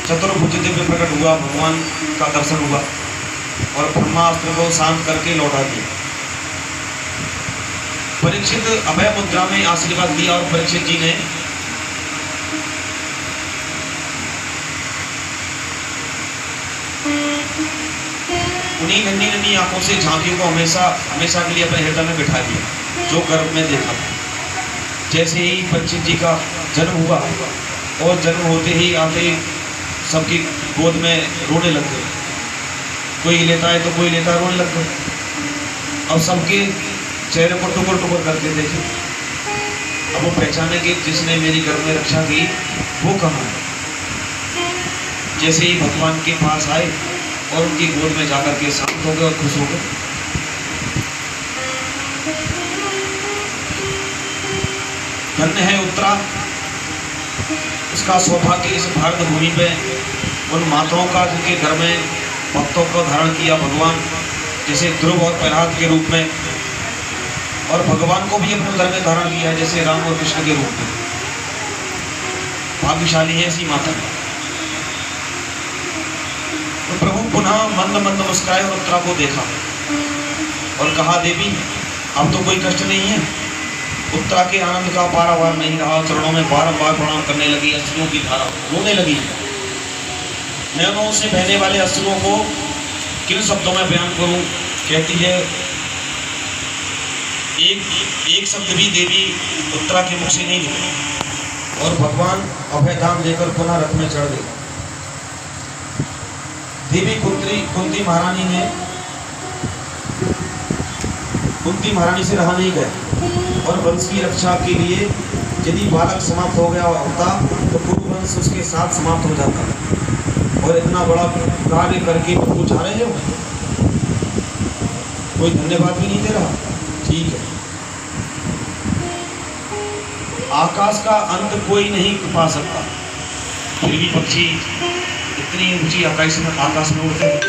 चतुर्भुज दिव्य प्रकट हुआ, भगवान का दर्शन हुआ और ब्रह्मास्त्र को शांत करके लौटा दिया। परीक्षित अभय मुद्रा में आशीर्वाद दिया और परीक्षित जी ने उन्हीं नन्ही नन्ही आंखों से झांकियों को हमेशा हमेशा के लिए अपने हृदय में बिठा दिया जो गर्भ में देखा था। जैसे ही परीक्षित जी का जन्म हुआ और जन्म होते ही आते सबकी गोद में रोने लग गए। कोई लेता है तो कोई लेता है, रोने लग गए। अब सबके चेहरे को टुकुर टुकुर करके देखे। अब वो पहचाने कि जिसने मेरी गर्भ में रक्षा की वो कहाँ है। जैसे ही भगवान के पास आए और उनकी गोद में जाकर के शांत हो गए और खुश हो गए। धन्य है उत्तरा, उसका सौभाग्य इस भारत भूमि पे उन माताओं का जिनके घर में भक्तों को धारण किया भगवान, जैसे ध्रुव और प्रहलाद के रूप में, और भगवान को भी अपने घर में धारण किया है जैसे राम और कृष्ण के रूप में। भाग्यशाली है ऐसी माता। तो प्रभु पुनः मंद मंद मुस्कुराए और उत्तरा को देखा और कहा, देवी अब तो कोई कष्ट नहीं है। उत्तरा के आनंद का पारावार नहीं रहा, चरणों में बारंबार प्रणाम करने लगी, अश्रुओं की धारा रोने लगी। नैनों से बहने वाले अश्रुओं को किन शब्दों में बयान करूं। कहती है, एक शब्द भी देवी उत्तरा के मुख से नहीं निकला और भगवान अभयदान लेकर पुनः रथ में चढ़ गए। देवी कुंती महारानी से रहा नहीं गया और वंश की रक्षा के लिए यदि बालक समाप्त हो गया होता तो पूर्व वंश उसके साथ समाप्त हो जाता। और इतना बड़ा कार्य करके तुम जा रहे हो, कोई धन्यवाद भी नहीं दे रहा। ठीक है, आकाश का अंत कोई नहीं पा सकता, फिर भी पक्षी इतनी ऊंची आकाश में उड़ते हैं।